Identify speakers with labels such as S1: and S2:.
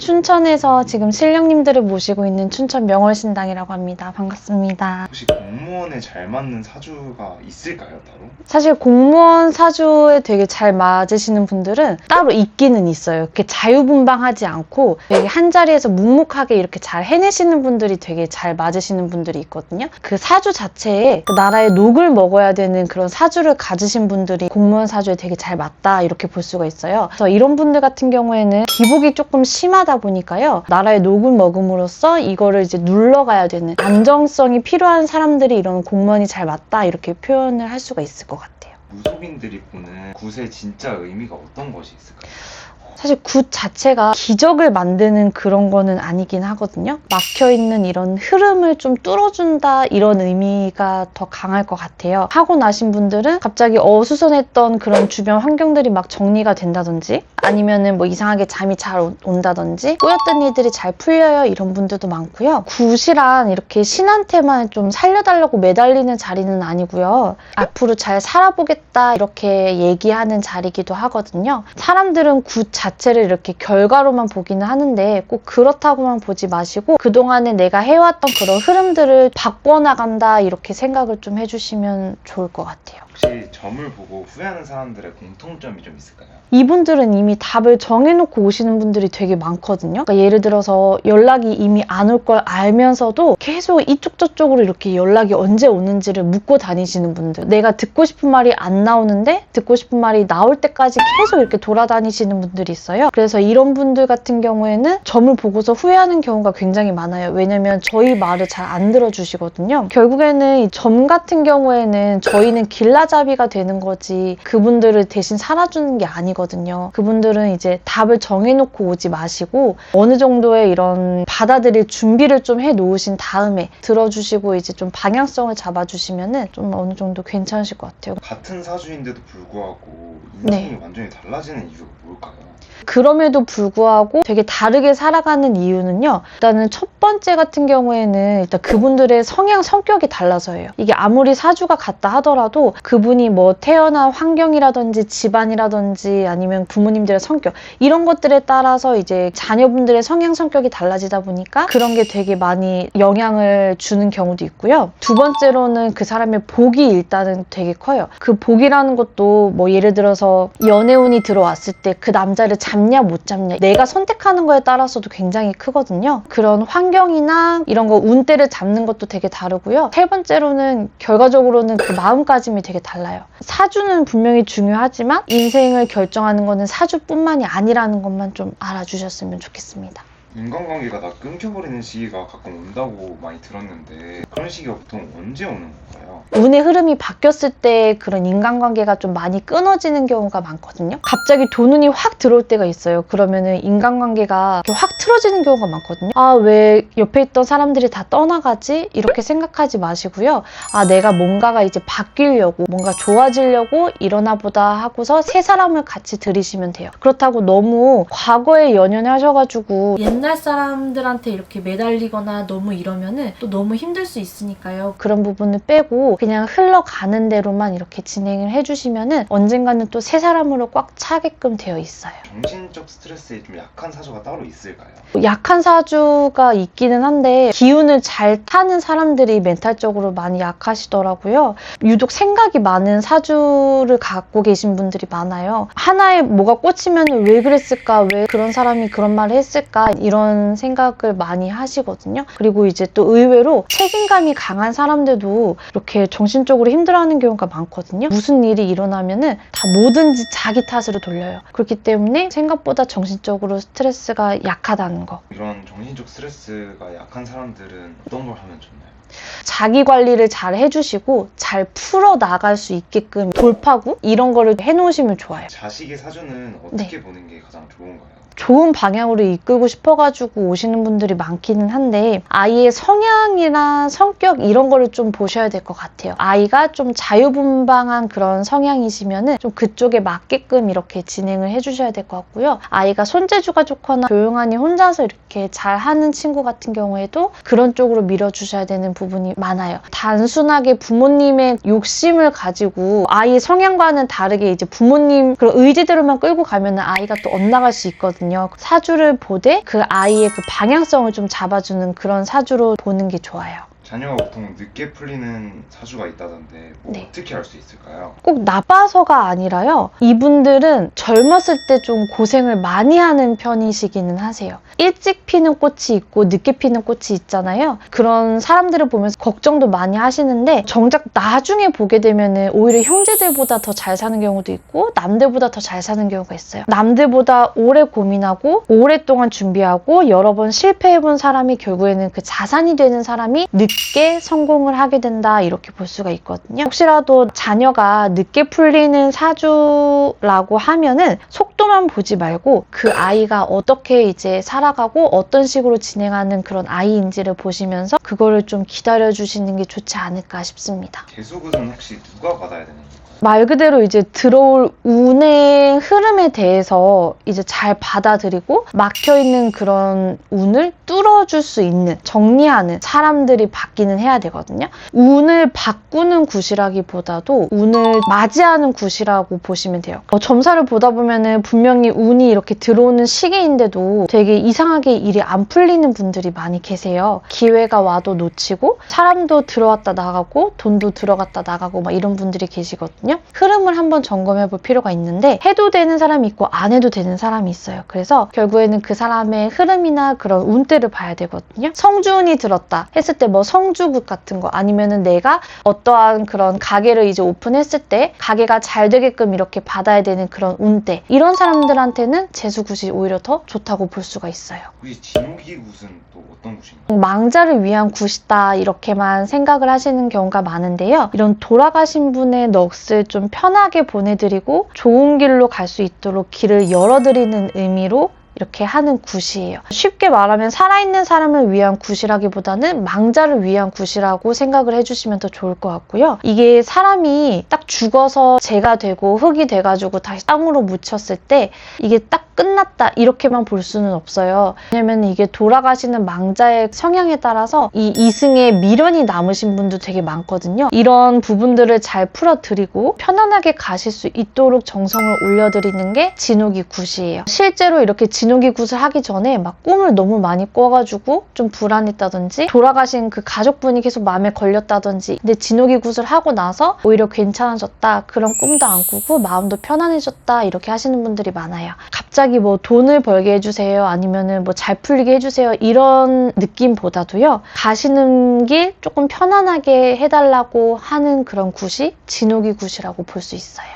S1: 춘천에서 지금 실령님들을 모시고 있는 춘천 명월신당이라고 합니다. 반갑습니다.
S2: 혹시 공무원에 잘 맞는 사주가 있을까요, 따로?
S1: 사실 공무원 사주에 되게 잘 맞으시는 분들은 따로 있기는 있어요. 이렇게 자유분방하지 않고 되게 한 자리에서 묵묵하게 이렇게 잘 해내시는 분들이 되게 잘 맞으시는 분들이 있거든요. 그 사주 자체에 그 나라의 녹을 먹어야 되는 그런 사주를 가지신 분들이 공무원 사주에 되게 잘 맞다 이렇게 볼 수가 있어요. 그래서 이런 분들 같은 경우에는 기복이 조금 심하다 보니까요. 나라의 녹을 먹음으로써 이거를 이제 눌러가야 되는 안정성이 필요한 사람들이 이런 공무원이 잘 맞다 이렇게 표현을 할 수가 있을 것 같아요.
S2: 무속인들이 보는 굿의 진짜 의미가 어떤 것이 있을까요?
S1: 사실 굿 자체가 기적을 만드는 그런 거는 아니긴 하거든요. 막혀있는 이런 흐름을 좀 뚫어준다 이런 의미가 더 강할 것 같아요. 하고 나신 분들은 갑자기 어수선했던 그런 주변 환경들이 막 정리가 된다든지 아니면은 뭐 이상하게 잠이 잘 온다든지 꼬였던 일들이 잘 풀려요 이런 분들도 많고요. 굿이란 이렇게 신한테만 좀 살려달라고 매달리는 자리는 아니고요. 앞으로 잘 살아보겠다 이렇게 얘기하는 자리이기도 하거든요. 사람들은 굿 자체를 이렇게 결과로만 보기는 하는데 꼭 그렇다고만 보지 마시고 그동안에 내가 해왔던 그런 흐름들을 바꿔나간다 이렇게 생각을 좀 해주시면 좋을 것 같아요.
S2: 혹시 점을 보고 후회하는 사람들의 공통점이 좀 있을까요?
S1: 이분들은 이미 답을 정해놓고 오시는 분들이 되게 많거든요. 그러니까 예를 들어서 연락이 이미 안 올 걸 알면서도 계속 이쪽 저쪽으로 이렇게 연락이 언제 오는지를 묻고 다니시는 분들. 내가 듣고 싶은 말이 안 나오는데 듣고 싶은 말이 나올 때까지 계속 이렇게 돌아다니시는 분들이 있어요. 그래서 이런 분들 같은 경우에는 점을 보고서 후회하는 경우가 굉장히 많아요. 왜냐면 저희 말을 잘 안 들어주시거든요. 결국에는 이 점 같은 경우에는 저희는 길라잡이가 되는 거지 그분들을 대신 살아주는 게 아니거든요. 그분들은 이제 답을 정해놓고 오지 마시고 어느 정도의 이런 받아들일 준비를 좀 해놓으신 다음에 들어주시고 이제 좀 방향성을 잡아주시면은 좀 어느 정도 괜찮으실 것 같아요.
S2: 같은 사주인데도 불구하고 인생이
S1: 네.
S2: 완전히 달라지는 이유가 뭘까요?
S1: 그럼에도 불구하고 되게 다르게 살아가는 이유는요. 일단은 첫 번째 같은 경우에는 일단 그분들의 성격이 달라서예요. 이게 아무리 사주가 같다 하더라도 그분이 뭐 태어난 환경이라든지 집안이라든지 아니면 부모님들의 성격 이런 것들에 따라서 이제 자녀분들의 성격이 달라지다 보니까 그런 게 되게 많이 영향을 주는 경우도 있고요. 두 번째로는 그 사람의 복이 일단은 되게 커요. 그 복이라는 것도 뭐 예를 들어서 연애운이 들어왔을 때 그 남자를 잡냐 못 잡냐 내가 선택하는 거에 따라서도 굉장히 크거든요. 그런 환경이나 이런 거 운대를 잡는 것도 되게 다르고요. 세 번째로는 결과적으로는 그 마음가짐이 되게 달라요. 사주는 분명히 중요하지만 인생을 결정하는 거는 사주뿐만이 아니라는 것만 좀 알아주셨으면 좋겠습니다.
S2: 인간관계가 다 끊겨버리는 시기가 가끔 온다고 많이 들었는데 그런 시기가 보통 언제 오는 건가요?
S1: 운의 흐름이 바뀌었을 때 그런 인간관계가 좀 많이 끊어지는 경우가 많거든요. 갑자기 돈운이 확 들어올 때가 있어요. 그러면은 인간관계가 이렇게 확 틀어지는 경우가 많거든요. 아, 왜 옆에 있던 사람들이 다 떠나가지? 이렇게 생각하지 마시고요. 아, 내가 뭔가가 이제 바뀌려고 뭔가 좋아지려고 이러나 보다 하고서 새 사람을 같이 들이시면 돼요. 그렇다고 너무 과거에 연연하셔가지고 옛날 사람들한테 이렇게 매달리거나 너무 이러면은 또 너무 힘들 수 있으니까요. 그런 부분을 빼고 그냥 흘러가는 대로만 이렇게 진행을 해주시면은 언젠가는 또 새 사람으로 꽉 차게끔 되어 있어요.
S2: 정신적 스트레스에 좀 약한 사주가 따로 있을까요?
S1: 약한 사주가 있기는 한데 기운을 잘 타는 사람들이 멘탈적으로 많이 약하시더라고요. 유독 생각이 많은 사주를 갖고 계신 분들이 많아요. 하나에 뭐가 꽂히면 왜 그랬을까? 왜 그런 사람이 그런 말을 했을까? 이런 생각을 많이 하시거든요. 그리고 이제 또 의외로 책임감이 강한 사람들도 이렇게 정신적으로 힘들어하는 경우가 많거든요. 무슨 일이 일어나면은 다 뭐든지 자기 탓으로 돌려요. 그렇기 때문에 생각보다 정신적으로 스트레스가 약하다는 거.
S2: 이런 정신적 스트레스가 약한 사람들은 어떤 걸 하면 좋나요?
S1: 자기 관리를 잘 해주시고 잘 풀어나갈 수 있게끔 돌파구 이런 거를 해놓으시면 좋아요.
S2: 자식의 사주는 어떻게 보는 게 가장 좋은가요?
S1: 좋은 방향으로 이끌고 싶어가지고 오시는 분들이 많기는 한데 아이의 성향이나 성격 이런 거를 좀 보셔야 될 것 같아요. 아이가 좀 자유분방한 그런 성향이시면은 좀 그쪽에 맞게끔 이렇게 진행을 해주셔야 될 것 같고요. 아이가 손재주가 좋거나 조용하니 혼자서 이렇게 잘하는 친구 같은 경우에도 그런 쪽으로 밀어주셔야 되는 부분 부분이 많아요. 단순하게 부모님의 욕심을 가지고 아이의 성향과는 다르게 이제 부모님 그런 의지대로만 끌고 가면 아이가 또 엇나갈 수 있거든요. 사주를 보되 그 아이의 그 방향성을 좀 잡아주는 그런 사주로 보는 게 좋아요.
S2: 자녀가 보통 늦게 풀리는 사주가 있다던데
S1: 네.
S2: 어떻게 알 수 있을까요?
S1: 꼭 나빠서가 아니라요. 이분들은 젊었을 때 좀 고생을 많이 하는 편이시기는 하세요. 일찍 피는 꽃이 있고 늦게 피는 꽃이 있잖아요. 그런 사람들을 보면서 걱정도 많이 하시는데 정작 나중에 보게 되면은 오히려 형제들보다 더 잘 사는 경우도 있고 남들보다 더 잘 사는 경우가 있어요. 남들보다 오래 고민하고 오랫동안 준비하고 여러 번 실패해본 사람이 결국에는 그 자산이 되는 사람이 늦게 성공을 하게 된다 이렇게 볼 수가 있거든요. 혹시라도 자녀가 늦게 풀리는 사주라고 하면은 속도만 보지 말고 그 아이가 어떻게 이제 살아가고 어떤 식으로 진행하는 그런 아이인지를 보시면서 그거를 좀 기다려주시는 게 좋지 않을까 싶습니다.
S2: 개수굿은 혹시 누가 받아야 되는 건가요?
S1: 말 그대로 이제 들어올 운의 흐름에 대해서 이제 잘 받아들이고 막혀있는 그런 운을 뚫어줄 수 있는, 정리하는 사람들이 받기는 해야 되거든요. 운을 바꾸는 굿이라기보다도 운을 맞이하는 굿이라고 보시면 돼요. 점사를 보다 보면은 분명히 운이 이렇게 들어오는 시기인데도 되게 이상하게 일이 안 풀리는 분들이 많이 계세요. 기회가 와도 놓치고 사람도 들어왔다 나가고 돈도 들어갔다 나가고 막 이런 분들이 계시거든요. 흐름을 한번 점검해 볼 필요가 있는데 해도 되는 사람이 있고 안 해도 되는 사람이 있어요. 그래서 결국에는 그 사람의 흐름이나 그런 운대를 봐야 되거든요. 성주운이 들었다 했을 때 뭐 성주굿 같은 거 아니면은 내가 어떠한 그런 가게를 이제 오픈했을 때 가게가 잘 되게끔 이렇게 받아야 되는 그런 운대 이런 사람들한테는 재수굿이 오히려 더 좋다고 볼 수가 있어요.
S2: 혹시 진호기굿은 또 어떤 굿인가요?
S1: 망자를 위한 굿이다 이렇게만 생각을 하시는 경우가 많은데요. 이런 돌아가신 분의 넋을 좀 편하게 보내드리고 좋은 길로 갈 수 있도록 길을 열어드리는 의미로 이렇게 하는 굿이에요. 쉽게 말하면 살아있는 사람을 위한 굿이라기보다는 망자를 위한 굿이라고 생각을 해주시면 더 좋을 것 같고요. 이게 사람이 딱 죽어서 재가 되고 흙이 돼가지고 다시 땅으로 묻혔을 때 이게 딱 끝났다 이렇게만 볼 수는 없어요. 왜냐면 이게 돌아가시는 망자의 성향에 따라서 이 이승에 미련이 남으신 분도 되게 많거든요. 이런 부분들을 잘 풀어드리고 편안하게 가실 수 있도록 정성을 올려드리는 게 진호기 굿이에요. 실제로 이렇게 진호기 굿을 하기 전에 막 꿈을 너무 많이 꿔가지고 좀 불안했다든지 돌아가신 그 가족분이 계속 마음에 걸렸다든지 근데 진호기 굿을 하고 나서 오히려 괜찮아졌다 그런 꿈도 안 꾸고 마음도 편안해졌다 이렇게 하시는 분들이 많아요. 갑자기 뭐 돈을 벌게 해주세요 아니면은 뭐 잘 풀리게 해주세요 이런 느낌보다도요 가시는 길 조금 편안하게 해달라고 하는 그런 굿이 진호기 굿이라고 볼 수 있어요.